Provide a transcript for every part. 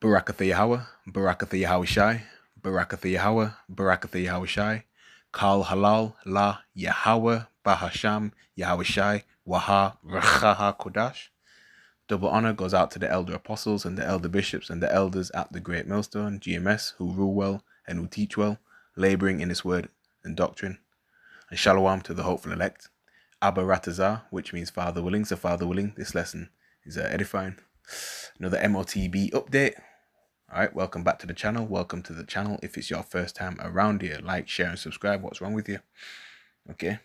Barakatha Yahweh, Barakatha Yahweh Shai, Barakatha Yahweh, Barakatha Yahweh Shai, Kal Halal, La Yahweh, Bahasham, Yahweh Shai, Waha, Rachaha Kodash. Double honor goes out to the elder apostles and the elder bishops and the elders at the Great Millstone, GMS, who rule well and who teach well, laboring in this word and doctrine. And Shalom to the hopeful elect. Abba Ratazah, which means Father willing. So Father willing, this lesson is edifying. Another MOTB update. All right, welcome back to the channel. Welcome to the channel. If it's your first time around here, like, share, and subscribe. What's wrong with you? Okay.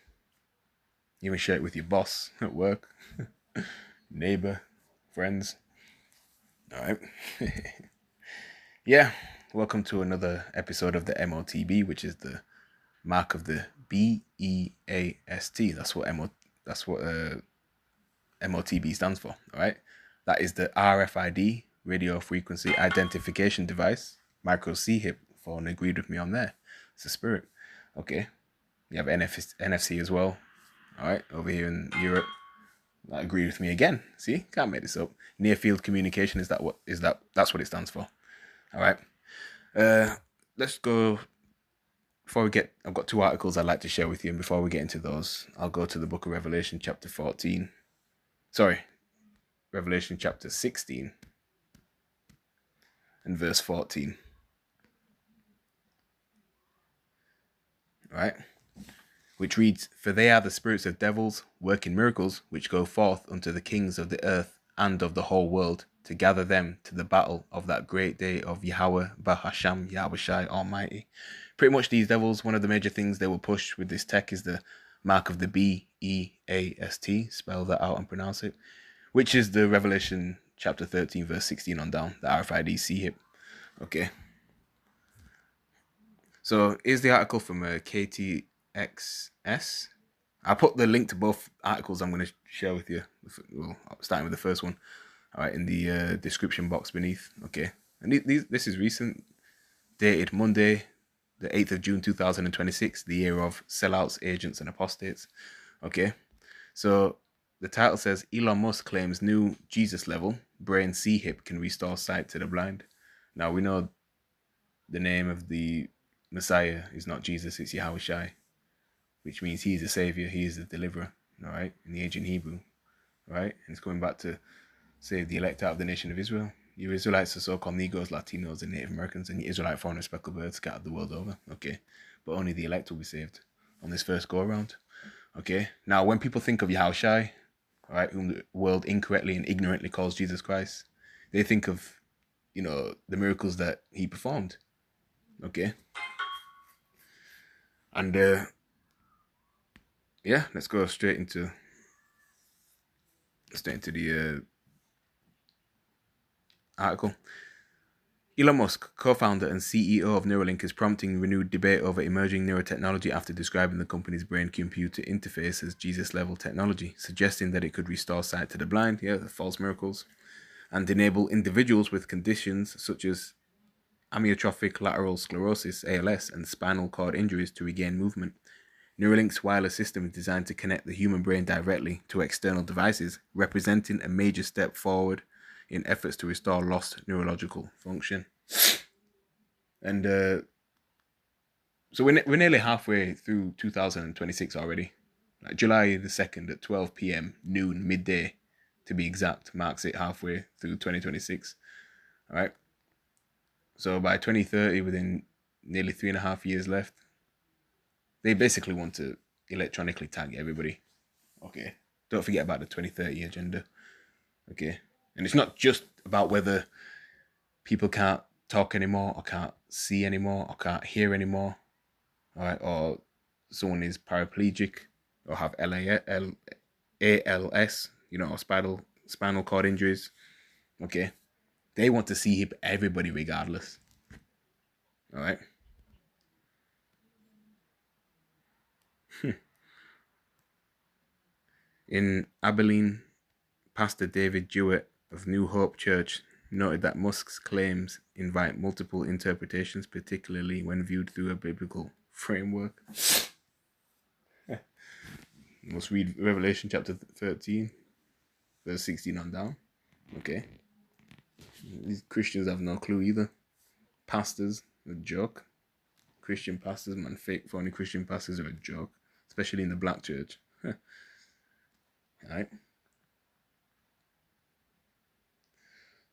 Even share it with your boss at work, neighbor, friends. All right. Yeah. Welcome to another episode of the MOTB, which is the mark of the BEAST. That's what MOTB stands for. All right. That is the RFID, radio frequency identification device. Micro C-HIP phone agreed with me on there. It's a spirit. Okay. You have NFC as well. All right. Over here in Europe. That agreed with me again. See, can't make this up. Near field communication, that's what it stands for. All right. Let's go. I've got two articles I'd like to share with you, and before we get into those, I'll go to the book of Revelation chapter 14. Sorry, Revelation chapter 16 and verse 14. Right? Which reads, "For they are the spirits of devils, working miracles, which go forth unto the kings of the earth and of the whole world, to gather them to the battle of that great day of Yahweh Bahasham Yahweh Shai Almighty." Pretty much these devils, one of the major things they will push with this tech is the mark of the BEAST. Spell that out and pronounce it. Which is the Revelation chapter 13 verse 16 on down, the RFID C-HIP. Okay. So here's the article from KTXS. I'll put the link to both articles I'm going to share with you. Well, starting with the first one. All right, in the description box beneath. Okay. And this is recent. Dated Monday, the 8th of June 2026, the year of sellouts, agents, and apostates. Okay. So the title says, Elon Musk claims new Jesus level brain C-HIP can restore sight to the blind. Now we know the name of the Messiah is not Jesus, it's Yahweh Shai, which means he is the savior, he is the deliverer, all right, in the ancient Hebrew, right? And it's coming back to save the elect out of the nation of Israel. You Israelites are so-called Negroes, Latinos, and Native Americans, and the Israelite foreign speckled birds scattered the world over, okay? But only the elect will be saved on this first go-around, okay? Now, when people think of Yahweh Shai, all right, whom the world incorrectly and ignorantly calls Jesus Christ, they think of, the miracles that he performed, okay? And yeah, let's go straight into the article. Elon Musk, co-founder and CEO of Neuralink, is prompting renewed debate over emerging neurotechnology after describing the company's brain-computer interface as Jesus-level technology, suggesting that it could restore sight to the blind, the false miracles, and enable individuals with conditions such as amyotrophic lateral sclerosis, ALS, and spinal cord injuries to regain movement. Neuralink's wireless system is designed to connect the human brain directly to external devices, representing a major step forward in efforts to restore lost neurological function. And so we're nearly halfway through 2026 already. Like July the 2nd at 12 p.m. noon, midday to be exact, marks it halfway through 2026. All right. So by 2030, within nearly 3.5 years left, they basically want to electronically tag everybody. Okay. Don't forget about the 2030 agenda. Okay. And it's not just about whether people can't talk anymore or can't see anymore or can't hear anymore. All right. Or someone is paraplegic or have ALS, or spinal cord injuries. Okay. They want to see everybody regardless. All right. In Abilene, Pastor David Jewett of New Hope Church noted that Musk's claims invite multiple interpretations, particularly when viewed through a biblical framework. Let's read Revelation chapter 13, verse 16 on down. Okay. These Christians have no clue either. Pastors, a joke. Christian pastors, man, fake phony Christian pastors are a joke, especially in the black church. Right?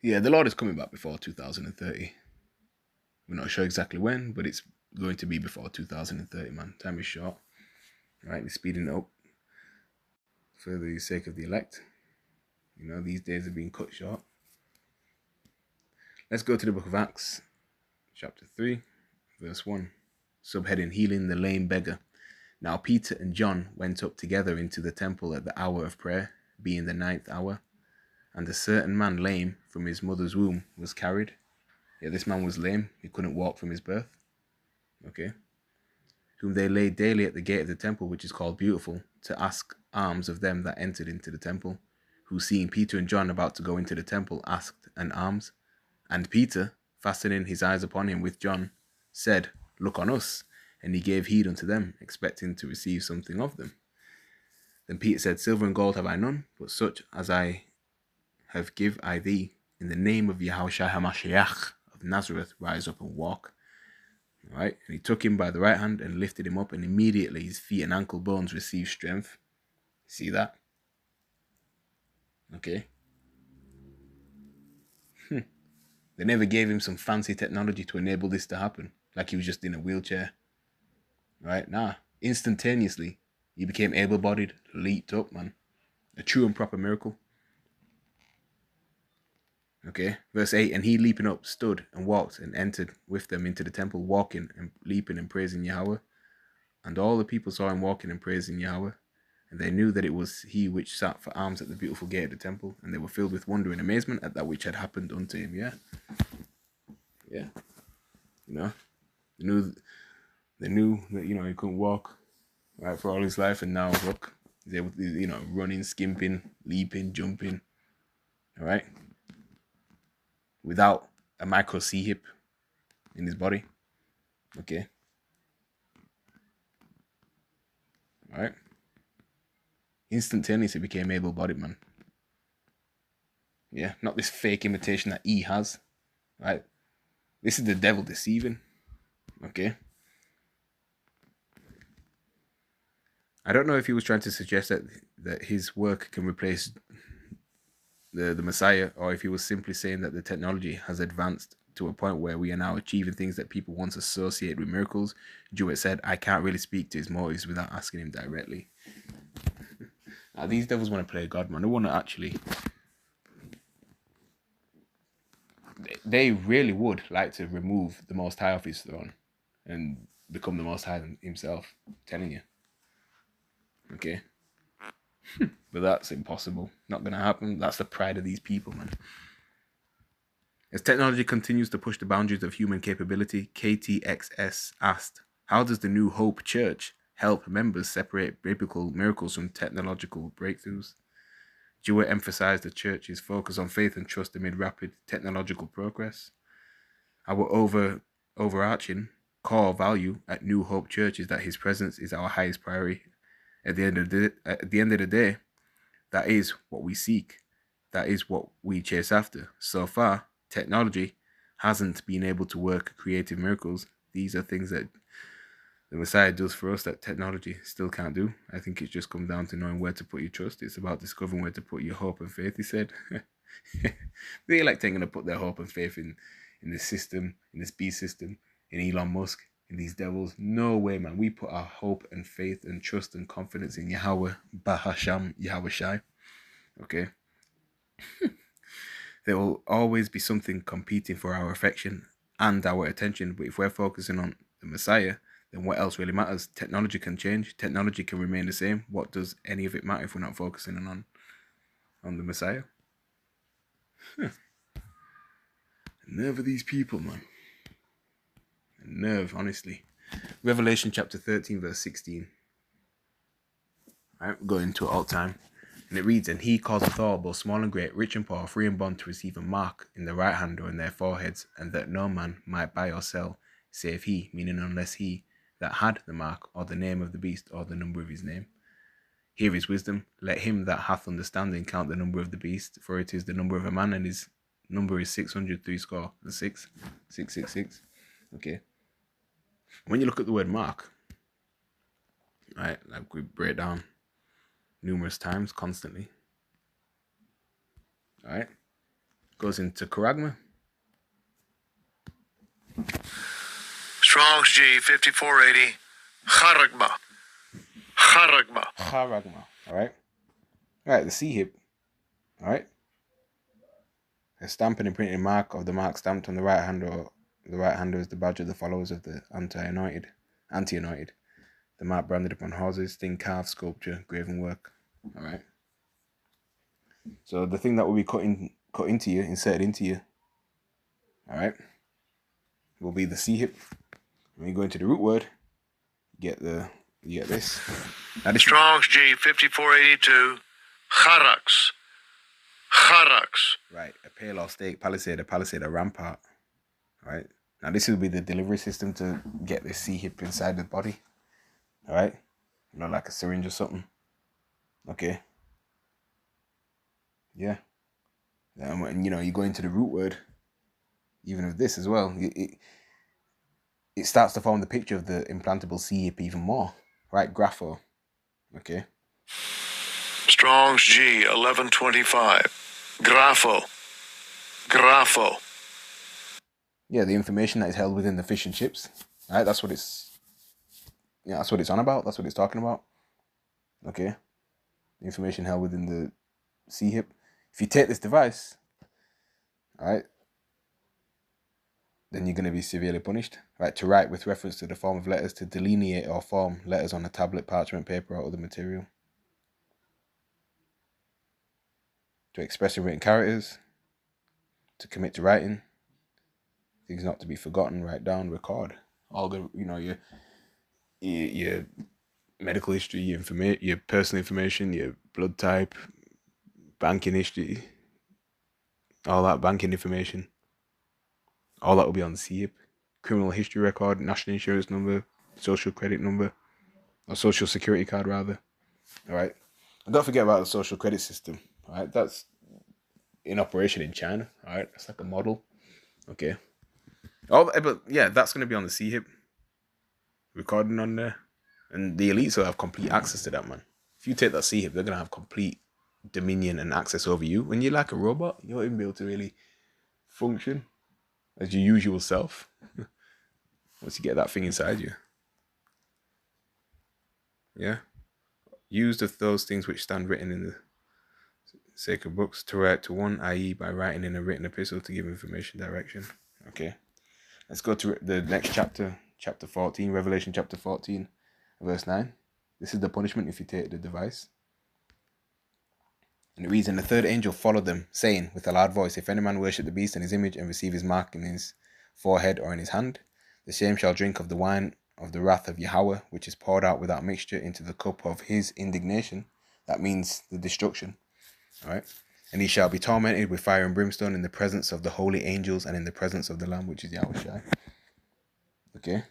Yeah, the Lord is coming back before 2030. We're not sure exactly when, but it's going to be before 2030, man. Time is short. Right? We're speeding it up for the sake of the elect. You know, these days are being cut short. Let's go to the book of Acts, chapter 3, verse 1. Subheading, Healing the Lame Beggar. Now Peter and John went up together into the temple at the hour of prayer, being the 9th hour. And a certain man lame from his mother's womb was carried. Yeah, this man was lame. He couldn't walk from his birth. Okay. Whom they laid daily at the gate of the temple, which is called Beautiful, to ask alms of them that entered into the temple, who seeing Peter and John about to go into the temple, asked an alms. And Peter, fastening his eyes upon him with John, said, Look on us. And he gave heed unto them, expecting to receive something of them. Then Peter said, Silver and gold have I none, but such as I have give I thee. In the name of Yahushua HaMashiach of Nazareth, rise up and walk. All right. And he took him by the right hand and lifted him up, and immediately his feet and ankle bones received strength. See that? Okay. They never gave him some fancy technology to enable this to happen, like he was just in a wheelchair. Right? Nah. Instantaneously, he became able-bodied, leaped up, man. A true and proper miracle. Okay, verse 8, and he leaping up stood and walked and entered with them into the temple, walking and leaping and praising Yahweh. And all the people saw him walking and praising Yahweh. And they knew that it was he which sat for alms at the beautiful gate of the temple. And they were filled with wonder and amazement at that which had happened unto him. Yeah. Yeah. You know, they knew that, you know, he couldn't walk, right, for all his life. And now, look, he's able to, you know, running, skimping, leaping, jumping. All right. Without a micro C hip in his body. Okay. All right. Instantaneously became able-bodied, man. Yeah, not this fake imitation that he has. Right. This is the devil deceiving. Okay. I don't know if he was trying to suggest that his work can replace the Messiah, or if he was simply saying that the technology has advanced to a point where we are now achieving things that people once associated with miracles. Jewett said, I can't really speak to his motives without asking him directly. Now, these devils want to play God, man. They want to actually... They really would like to remove the Most High off his throne and become the Most High himself. I'm telling you. Okay? But that's impossible. Not going to happen. That's the pride of these people, man. As technology continues to push the boundaries of human capability, KTXS asked, how does the New Hope Church help members separate biblical miracles from technological breakthroughs? Jewett emphasized the church's focus on faith and trust amid rapid technological progress. Our overarching core value at New Hope Church is that his presence is our highest priority. At the end of the day, that is what we seek. That is what we chase after. So far, technology hasn't been able to work creative miracles. These are things that the Messiah does for us that technology still can't do. I think it just comes down to knowing where to put your trust. It's about discovering where to put your hope and faith, he said. The elect ain't going to put their hope and faith in this system, in this beast system, in Elon Musk, in these devils. No way, man. We put our hope and faith and trust and confidence in Yahweh, Bahasham, Yahweh Shai. Okay? There will always be something competing for our affection and our attention. But if we're focusing on the Messiah, then what else really matters? Technology can change. Technology can remain the same. What does any of it matter if we're not focusing on the Messiah? The nerve of these people, man. The nerve, honestly. Revelation chapter 13, verse 16. Alright, we're going to it all time. And it reads, and he causeth all, both small and great, rich and poor, free and bond, to receive a mark in the right hand or in their foreheads, and that no man might buy or sell, save he, meaning unless he that had the mark, or the name of the beast, or the number of his name. Here is wisdom. Let him that hath understanding count the number of the beast, for it is the number of a man, and his number is 603 score and 666. Okay. When you look at the word mark, right, like we break down numerous times constantly. All right. Goes into charagma. Strong's G 5480. Charagma. Charagma. Charagma. All right. All right. The C hip. All right. A stamping and printing mark of the mark stamped on the right hand or the right hander is the badge of the followers of the anti-anointed. The mark branded upon horses, thin carved sculpture, graven work. All right. So the thing that will be cut into you, inserted into you. All right. Will be the C hip. When you go into the root word, you get this. Now this Strong's G 5482. Charax. Charax. Right, a pale or stake, palisade, a rampart. All right. Now this will be the delivery system to get the C hip inside the body. All right. You know, like a syringe or something. Okay. Yeah. And you know, you go into the root word, even of this as well. It starts to form the picture of the implantable C hip even more. Right, grapho. Okay. Strong's G 1125. Grapho. Grapho. Yeah, the information that is held within the fish and chips. Right, that's what it's. Yeah, that's what it's on about. That's what it's talking about. Okay. The information held within the C hip. If you take this device, all right, then you're going to be severely punished. Right, to write with reference to the form of letters, to delineate or form letters on a tablet, parchment, paper, or other material. To express in written characters. To commit to writing. Things not to be forgotten, write down, record. All the, you know, your medical history, your personal information, your blood type, banking history, all that banking information. All that will be on the C hip. Criminal history record, national insurance number, social credit number, or social security card rather. All right. And don't forget about the social credit system. All right. That's in operation in China. All right. It's like a model. Okay. But yeah, that's going to be on the C hip. Recording on there. And the elites will have complete access to that, man. If you take that C hip, they're going to have complete dominion and access over you. When you're like a robot, you won't even be able to really function as your usual self once you get that thing inside you. Yeah. Used of those things which stand written in the sacred books to write to one, i.e. by writing in a written epistle to give information direction. Okay. Let's go to the next chapter, chapter 14, Revelation chapter 14, verse 9. This is the punishment if you take the device. And it reads, and the third angel followed them, saying with a loud voice, if any man worship the beast and his image and receive his mark in his forehead or in his hand, the same shall drink of the wine of the wrath of Yahweh, which is poured out without mixture into the cup of his indignation. That means the destruction. All right. And he shall be tormented with fire and brimstone in the presence of the holy angels and in the presence of the Lamb, which is Yahushua. Okay.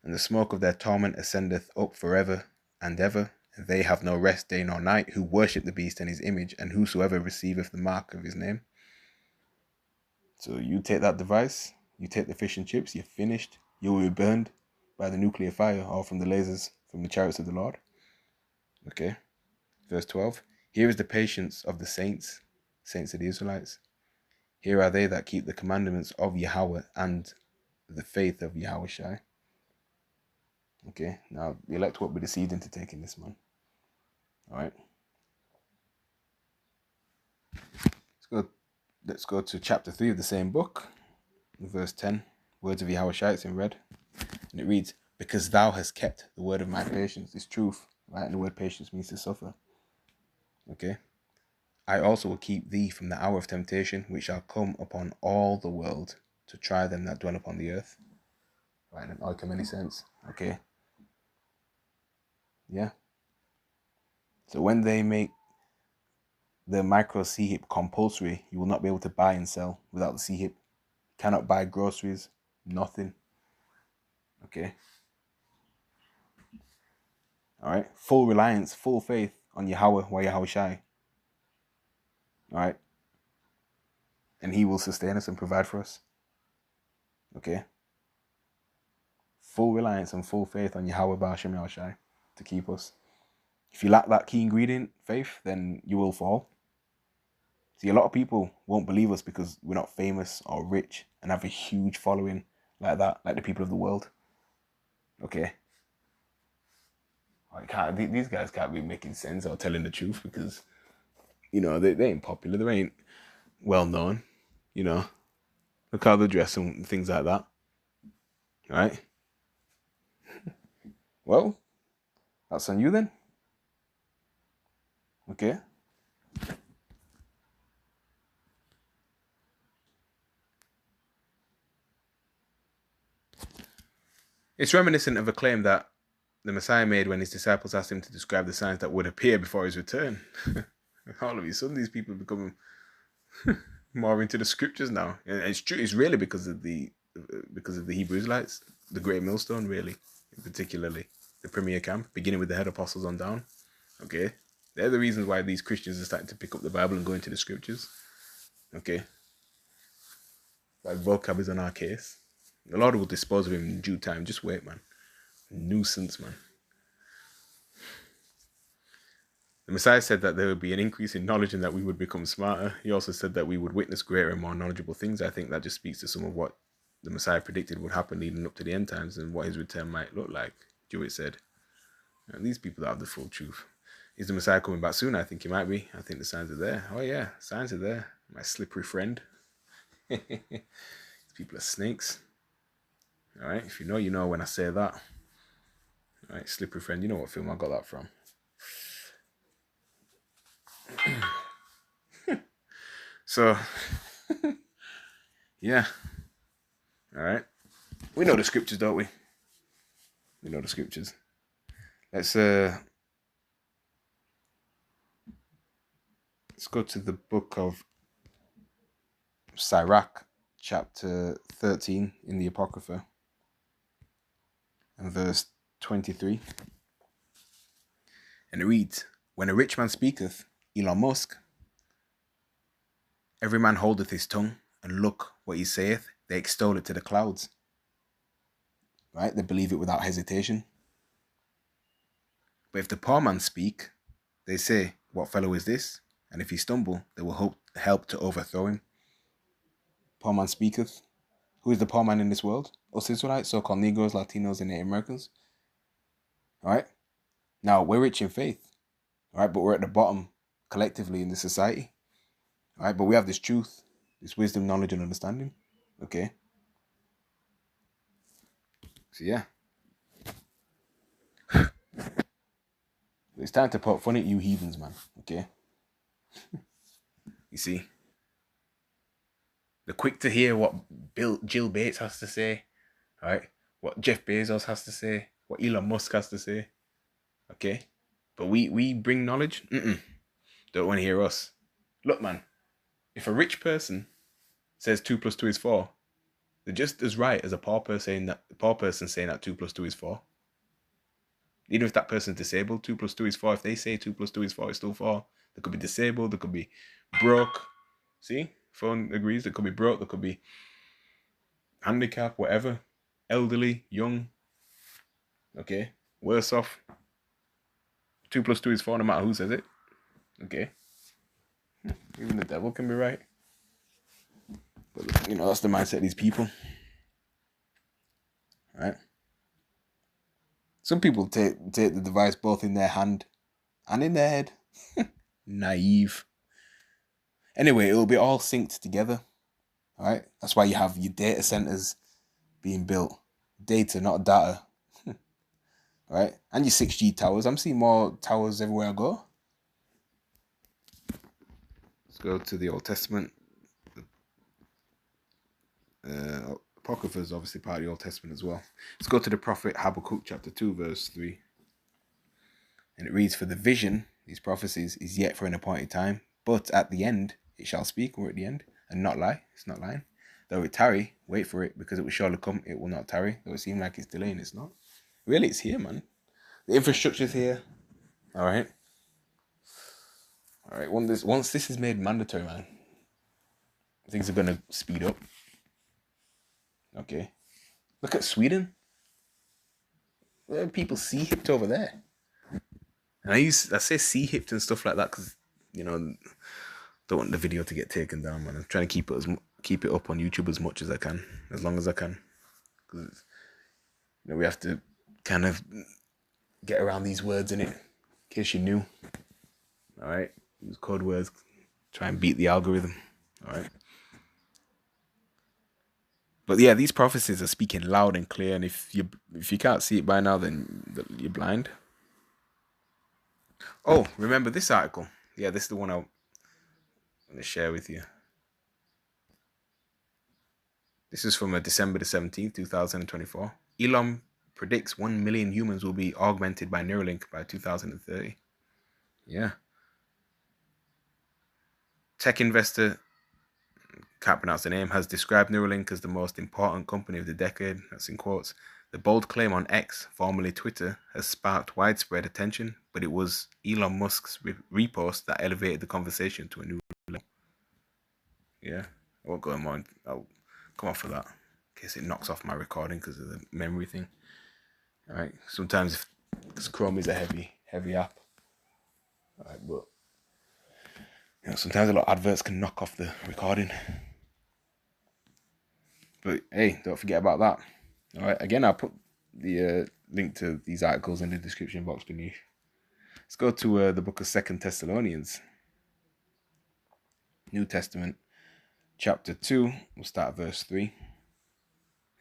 And the smoke of their torment ascendeth up forever and ever. And they have no rest day nor night, who worship the beast and his image, and whosoever receiveth the mark of his name. So you take that device, you take the fish and chips, you're finished. You will be burned by the nuclear fire or from the lasers from the chariots of the Lord. Okay. Verse 12. Here is the patience of the saints of the Israelites. Here are they that keep the commandments of Yahweh and the faith of Yahushua. Okay, now the elect won't be deceived into taking this, man. All right. Let's go to chapter 3 of the same book, verse 10. Words of Yahushua, it's in red. And it reads, because thou hast kept the word of my patience. It's truth, right? And the word patience means to suffer. Okay. I also will keep thee from the hour of temptation, which shall come upon all the world to try them that dwell upon the earth. Right, in all many sense. Okay. Yeah. So when they make the micro C hip compulsory, you will not be able to buy and sell without the C hip. Cannot buy groceries, nothing. Okay. All right. Full reliance, full faith on Yahweh, Yahushai. All right. and he will sustain us and provide for us. Okay? Full reliance and full faith on Yahweh Ba'ashem Yahushai to keep us. If you lack that key ingredient, faith, then you will fall. See, a lot of people won't believe us because we're not famous or rich and have a huge following like that, like the people of the world. Okay? These guys can't be making sense or telling the truth because, you know, they ain't popular. They ain't well known. You know, look how they dress and things like that. Right? Well, that's on you then. Okay? It's reminiscent of a claim that the Messiah made when his disciples asked him to describe the signs that would appear before his return. All of a sudden, these people become more into the scriptures now, and it's true. It's really because of the Hebrew Israelites, the Great Millstone, really, particularly the premier camp, beginning with the head apostles on down. Okay, they're the reasons why these Christians are starting to pick up the Bible and go into the scriptures. Okay, like vocab is on our case. The Lord will dispose of him in due time. Just wait, man. Nuisance, man. The Messiah said that there would be an increase in knowledge and that we would become smarter. He also said that we would witness greater and more knowledgeable things. I think that just speaks to some of what the Messiah predicted would happen leading up to the end times and what his return might look like. Jewett said. And these people don't have the full truth. Is the Messiah coming back soon? I think he might be. I think the signs are there. Oh yeah, signs are there. My slippery friend. These people are snakes. All right, if you know, you know when I say that. All right, slippery friend, you know what film I got that from. So, yeah. All right. We know the scriptures, don't we? We know the scriptures. Let's go to the book of Sirach, chapter 13 in the Apocrypha, and verse 23. And it reads, when a rich man speaketh, Elon Musk, every man holdeth his tongue, and look what he saith, they extol it to the clouds. Right? They believe it without hesitation. But if the poor man speak, they say, what fellow is this? And if he stumble, they will help to overthrow him. Poor man speaketh. Who is the poor man in this world? Us Israelites, so-called Negroes, Latinos, and Native Americans. All right? Now, we're rich in faith. All right? But we're at the bottom collectively in the society. All right? But we have this truth, this wisdom, knowledge, and understanding. Okay? So, yeah. It's time to poke fun at you heathens, man. Okay? You see? They're quick to hear what Jill Bates has to say. All right? What Jeff Bezos has to say. What Elon Musk has to say. Okay? But we bring knowledge? Don't want to hear us. Look, man. If a rich person says 2 + 2 is 4, they're just as right as a poor person saying that 2 + 2 is 4. Even if that person's disabled, 2 + 2 is 4. If they say 2 + 2 is 4, it's still 4. They could be disabled. They could be broke. See? Phone agrees. They could be broke. They could be handicapped, whatever. Elderly, young. Okay? Worse off. 2 + 2 is 4 no matter who says it. Okay? Even the devil can be right. But, you know, that's the mindset of these people. Right? Some people take the device both in their hand and in their head. Naive. Anyway, it'll be all synced together. All right? That's why you have your data centers being built. Data, not data. All right? And your 6G towers. I'm seeing more towers everywhere I go. Let's go to the Old Testament. Apocrypha is obviously part of the Old Testament as well. Let's go to the prophet Habakkuk chapter 2 verse 3. And it reads, for the vision, these prophecies, is yet for an appointed time, but at the end it shall speak. We're at the end, and not lie. It's not lying. Though it tarry, wait for it, because it will surely come, it will not tarry. Though it seem like it's delaying, it's not. Really, it's here, man. The infrastructure's here. Alright. Alright, once this is made mandatory, man, things are going to speed up. Okay. Look at Sweden. People sea-hipped over there. And I say sea-hipped and stuff like that because, don't want the video to get taken down, man. I'm trying to keep it up on YouTube as much as I can, as long as I can. Because, we have to kind of get around these words in it, in case you're new. All right? Use code words. Try and beat the algorithm. All right? But yeah, these prophecies are speaking loud and clear, and if you can't see it by now, then you're blind. Oh, remember this article? Yeah, this is the one I'm going to share with you. This is from December the 17th, 2024. Elon predicts 1 million humans will be augmented by Neuralink by 2030. Yeah. Tech investor, can't pronounce the name, has described Neuralink as the most important company of the decade. That's in quotes. The bold claim on X, formerly Twitter, has sparked widespread attention, but it was Elon Musk's repost that elevated the conversation to a new level. Yeah, I won't go on. I'll come off of that in case it knocks off my recording because of the memory thing. All right. Sometimes, because Chrome is a heavy app. All right, but sometimes a lot of adverts can knock off the recording. But hey, don't forget about that. All right. Again, I'll put the link to these articles in the description box beneath. Let's go to the book of 2 Thessalonians, New Testament, chapter 2. We'll start at verse 3.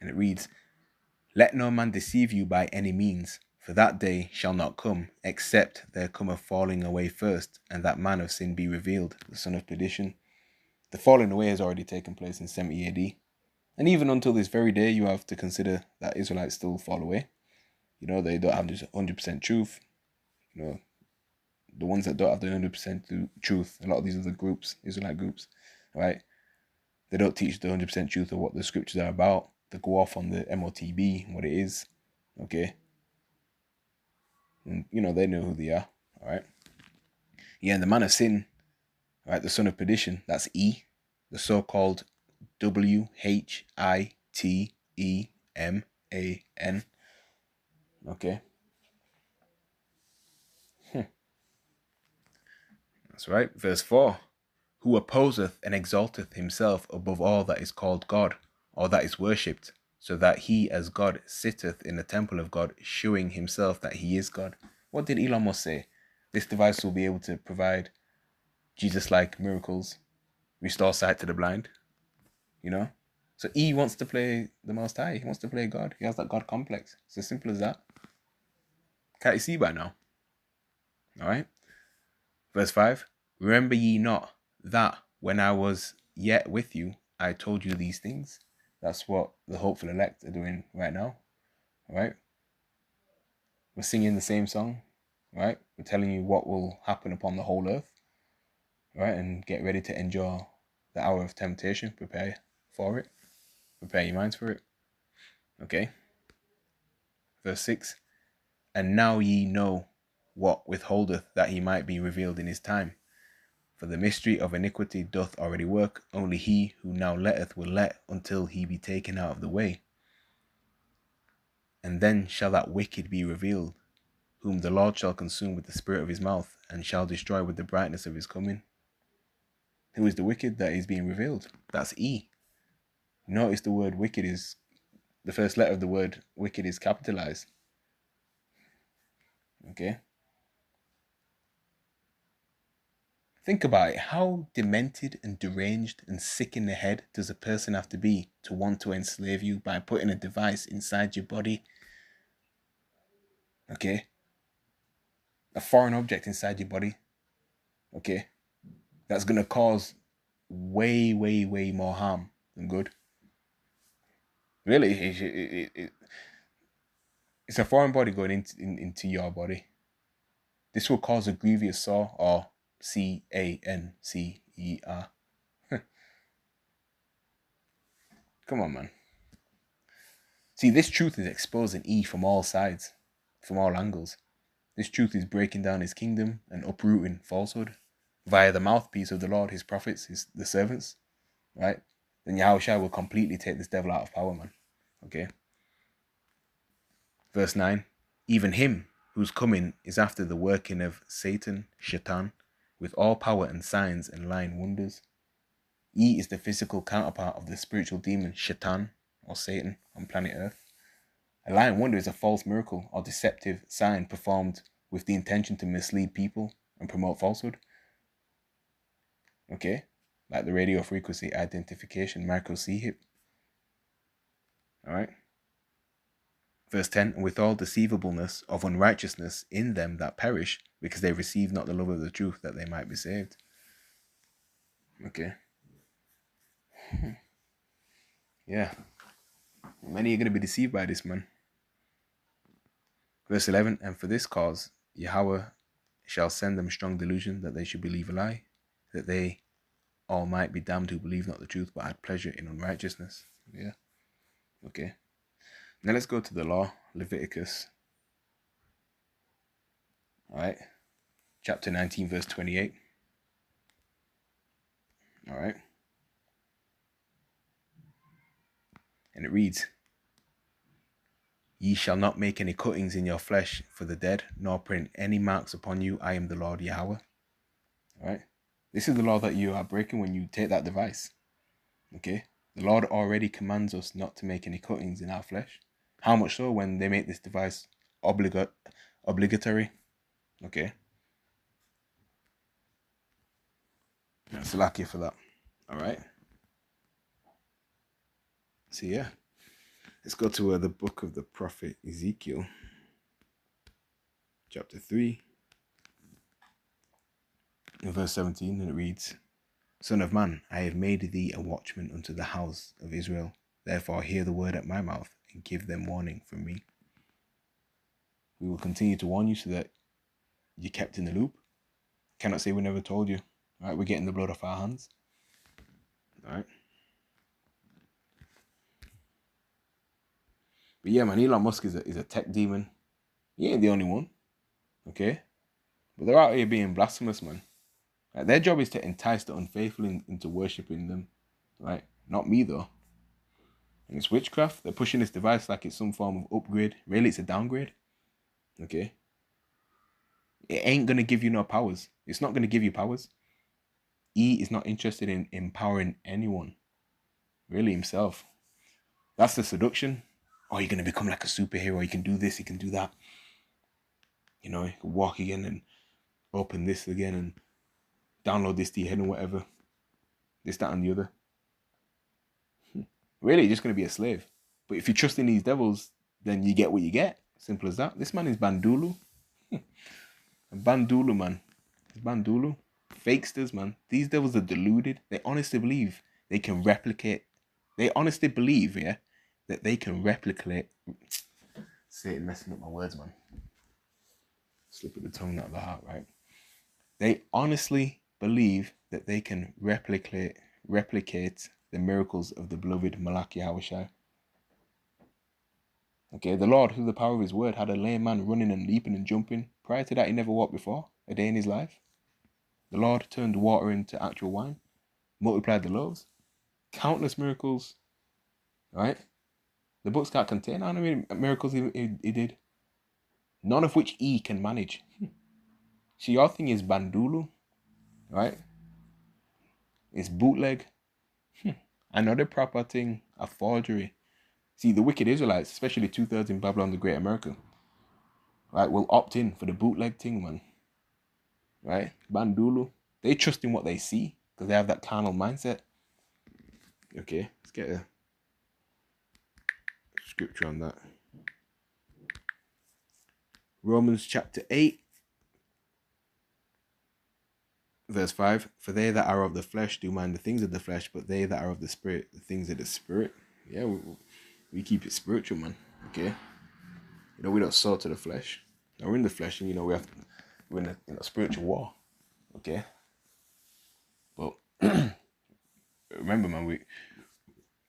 And it reads, "Let no man deceive you by any means, for that day shall not come, except there come a falling away first, and that man of sin be revealed, the son of perdition." The falling away has already taken place in 70 AD. And even until this very day, you have to consider that Israelites still fall away. They don't have this 100% truth. The ones that don't have the 100% truth, a lot of these other groups, Israelite groups, right? They don't teach the 100% truth of what the scriptures are about. They go off on the MOTB, what it is, okay? And, they know who they are, all right? Yeah, and the man of sin, right, the son of perdition, that's E, the so-called WHITEMAN, okay? That's right, verse 4. "Who opposeth and exalteth himself above all that is called God, or that is worshipped, so that he as God sitteth in the temple of God, shewing himself that he is God." What did Elon Musk say? This device will be able to provide Jesus-like miracles, restore sight to the blind, So E wants to play the Most High. He wants to play God. He has that God complex. It's as simple as that. Can't you see by now? All right. Verse 5. "Remember ye not that when I was yet with you, I told you these things?" That's what the hopeful elect are doing right now. All right. We're singing the same song. Right. We're telling you what will happen upon the whole earth. Right. And get ready to endure the hour of temptation. Prepare for it. Prepare your minds for it. Okay. Verse 6. "And now ye know what withholdeth that he might be revealed in his time. For the mystery of iniquity doth already work. Only he who now letteth will let until he be taken out of the way. And then shall that wicked be revealed, whom the Lord shall consume with the spirit of his mouth, and shall destroy with the brightness of his coming." Who is the wicked that is being revealed? That's E. Notice the word wicked is, the first letter of the word wicked is capitalized. Okay. Think about it. How demented and deranged and sick in the head does a person have to be to want to enslave you by putting a device inside your body? Okay. A foreign object inside your body. Okay. That's going to cause way, way, way more harm than good. Really, it's a foreign body going into your body. This will cause a grievous sore, or CANCER. Come on, man. See, this truth is exposing E from all sides, from all angles. This truth is breaking down his kingdom and uprooting falsehood via the mouthpiece of the Lord, his prophets, the servants. right? Then Yahushua will completely take this devil out of power, man. Okay. Verse 9, even him whose coming is after the working of Satan, Shaitan, with all power and signs and lying wonders. E is the physical counterpart of the spiritual demon Shaitan, or Satan, on planet Earth. A lying wonder is a false miracle or deceptive sign performed with the intention to mislead people and promote falsehood. Okay, like the radio frequency identification micro C-HIP. Alright. Verse 10, and with all deceivableness of unrighteousness in them that perish, because they receive not the love of the truth, that they might be saved. Okay. Yeah. Many are going to be deceived by this, man. Verse 11, and for this cause, Yahweh shall send them strong delusion, that they should believe a lie, that they all might be damned who believe not the truth, but had pleasure in unrighteousness. Yeah. Okay. Now let's go to the law, Leviticus. All right. Chapter 19, verse 28. All right. And it reads, ye shall not make any cuttings in your flesh for the dead, nor print any marks upon you. I am the Lord Yahweh. All right. This is the law that you are breaking when you take that device. Okay. The Lord already commands us not to make any cuttings in our flesh. How much so when they make this device obligatory? Okay. That's lucky for that. All right. So yeah, let's go to the book of the prophet Ezekiel, chapter 3, verse 17, and it reads, Son of man, I have made thee a watchman unto the house of Israel. Therefore hear the word at my mouth, and give them warning from me. We will continue to warn you so that you're kept in the loop. Cannot say we never told you. All right, we're getting the blood off our hands. All right. But yeah, man, Elon Musk is a tech demon. He ain't the only one. Okay? But they're out here being blasphemous, man. Like, their job is to entice the unfaithful into worshipping them. Right? Not me, though. And it's witchcraft. They're pushing this device like it's some form of upgrade. Really, it's a downgrade. Okay? It ain't going to give you no powers. It's not going to give you powers. E is not interested in empowering anyone. Really, himself. That's the seduction. Oh, you're going to become like a superhero. You can do this, you can do that. You know, you can walk again and open this again and download this to your head and whatever. This, that, and the other. Really, you're just going to be a slave. But if you trust in these devils, then you get what you get. Simple as that. This man is Bandulu. Bandulu, man. Bandulu. Fakesters, man. These devils are deluded. They honestly believe they can replicate. They honestly believe, yeah, that they can replicate. Satan messing up my words, man. Slip of the tongue, not the heart, right? They honestly believe that they can replicate the miracles of the beloved Malach Yahushua. Okay, the Lord, through the power of his word, had a lame man running and leaping and jumping. Prior to that, he never walked before, a day in his life. The Lord turned water into actual wine, multiplied the loaves. Countless miracles, right? The books can't contain how many miracles he did. None of which E can manage. See, your thing is Bandulu, right? It's bootleg. Another proper thing, a forgery. See, the wicked Israelites, especially 2/3 in Babylon the Great America, right, will opt in for the bootleg thing, man. Right? Bandulu. They trust in what they see because they have that carnal mindset. Okay, let's get a scripture on that. Romans chapter 8, verse 5. For they that are of the flesh do mind the things of the flesh, but they that are of the spirit, the things of the spirit. Yeah, we keep it spiritual, man. Okay? You know, we don't sow to the flesh. Now, we're in the flesh, and, you know, we're in a spiritual war. Okay? But remember, man,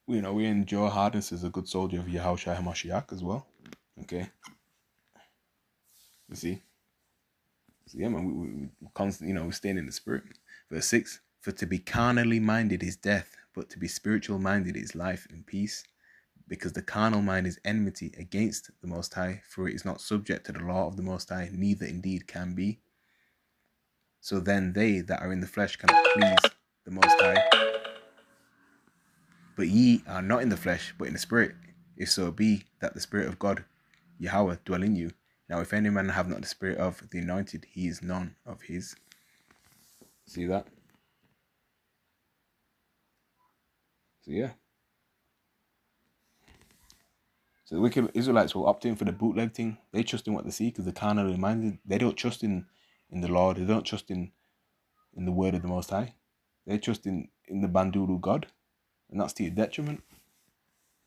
we endure hardness as a good soldier of Yahushua HaMashiach as well. Okay? You see? So, yeah, man, we constantly, you know, we're staying in the spirit. Verse 6, for to be carnally minded is death, but to be spiritual minded is life and peace, because the carnal mind is enmity against the Most High, for it is not subject to the law of the Most High, neither indeed can be. So then they that are in the flesh cannot please the Most High. But ye are not in the flesh, but in the Spirit, if so be that the Spirit of God, Yahweh, dwell in you. Now if any man have not the Spirit of the Anointed, he is none of his. See that? So yeah. So the wicked Israelites will opt in for the bootleg thing. They trust in what they see because they're carnally minded. They don't trust in the Lord. They don't trust in the word of the Most High. They trust in the Bandulu God. And that's to your detriment.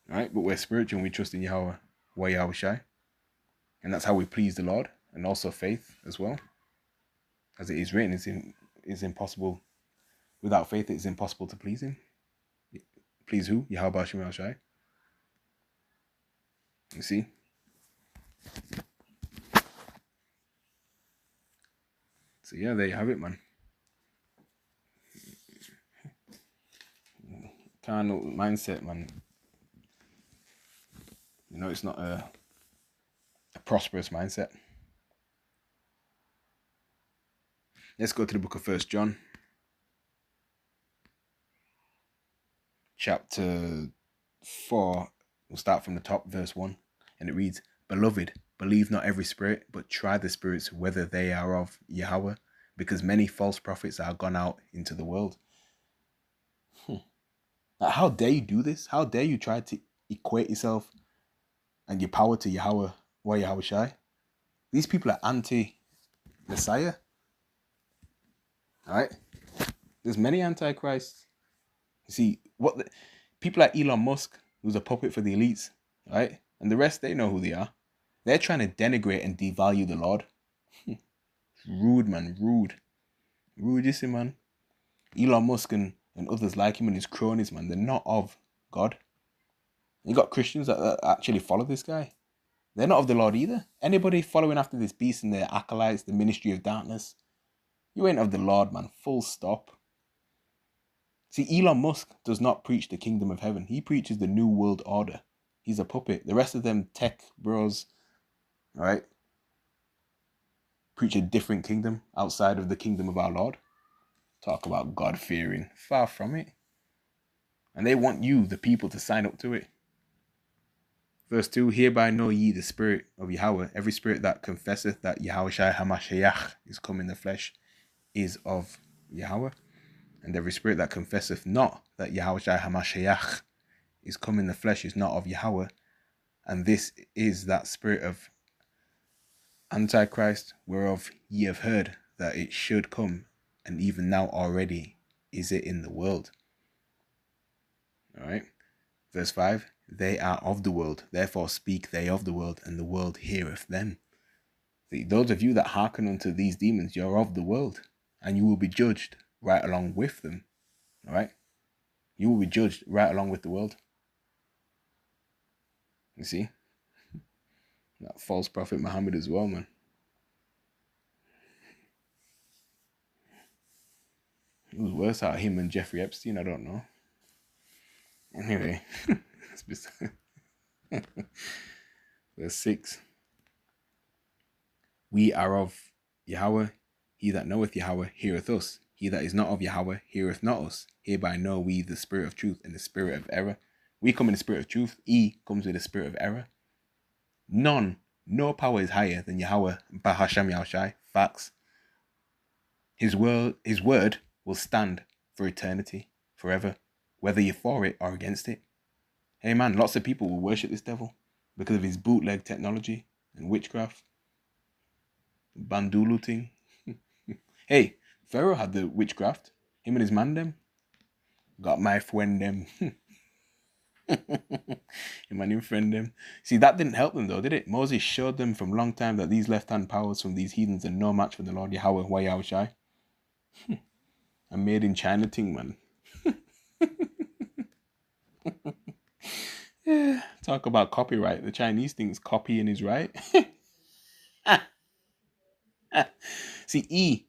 Right? But we're spiritual and we trust in Yahweh, Yahweh Shai. And that's how we please the Lord. And also faith as well. As it is written, it's impossible. Without faith, it's impossible to please him. Please who? Yahweh Shem El Shai. You see? So yeah, there you have it, man. Carnal mindset, man. You know, it's not a prosperous mindset. Let's go to the book of 1 John. Chapter 4. We'll start from the top, verse 1. And it reads, Beloved, believe not every spirit, but try the spirits whether they are of Yahweh, because many false prophets are gone out into the world. How dare you do this? How dare you try to equate yourself and your power to Yahweh, Yahweh Shai? These people are anti-Messiah. Alright? There's many antichrists. You see, people like Elon Musk, who's a puppet for the elites, right? And the rest, they know who they are. They're trying to denigrate and devalue the Lord. Rude, man, rude. Rude, you see, man. Elon Musk and others like him and his cronies, man, they're not of God. You got Christians that actually follow this guy. They're not of the Lord either. Anybody following after this beast and their acolytes, the ministry of darkness, you ain't of the Lord, man. Full stop. See, Elon Musk does not preach the kingdom of heaven. He preaches the new world order. He's a puppet. The rest of them tech bros, all right, preach a different kingdom outside of the kingdom of our Lord. Talk about God-fearing. Far from it. And they want you, the people, to sign up to it. Verse 2, Hereby know ye the spirit of Yahweh. Every spirit that confesseth that Yahweh Shai HaMashiach is come in the flesh is of Yahweh. And every spirit that confesseth not that Yahweh Shai HaMashiach is come in the flesh is not of Yahweh. And this is that spirit of Antichrist, whereof ye have heard that it should come, and even now already is it in the world. Alright. Verse 5, They are of the world, therefore speak they of the world, and the world heareth them. See, those of you that hearken unto these demons, you're of the world, and you will be judged right along with them. Alright? You will be judged right along with the world. You see? That false prophet Muhammad as well, man. It was worse out of him and Jeffrey Epstein, I don't know. Anyway, verse 6. We are of Yahweh. He that knoweth Yahweh heareth us. He that is not of Yahweh heareth not us. Hereby know we the spirit of truth and the spirit of error. We come in the spirit of truth. He comes with the spirit of error. No power is higher than Yahweh, Bahasham Yahushai. Facts. His word will stand for eternity, forever, whether you're for it or against it. Hey man, lots of people will worship this devil because of his bootleg technology and witchcraft. Bandulu thing. Hey, Pharaoh had the witchcraft. Him and his man them. Got my friend them. Him and him friend them. See, that didn't help them though, did it? Moses showed them from long time that these left-hand powers from these heathens are no match for the Lord Yahweh, Yahweh Shai. A made in China thing, man. Yeah, talk about copyright. The Chinese thing's copying is right. See,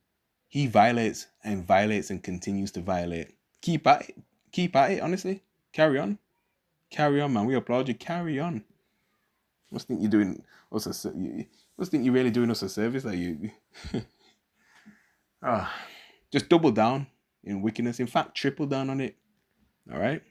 he violates and continues to violate. Keep at it. keep at it, honestly. Carry on. Carry on, man. We applaud you. Carry on. Must think you're doing us must think you're really doing us a service, like you. Just double down in wickedness. In fact, triple down on it. All right.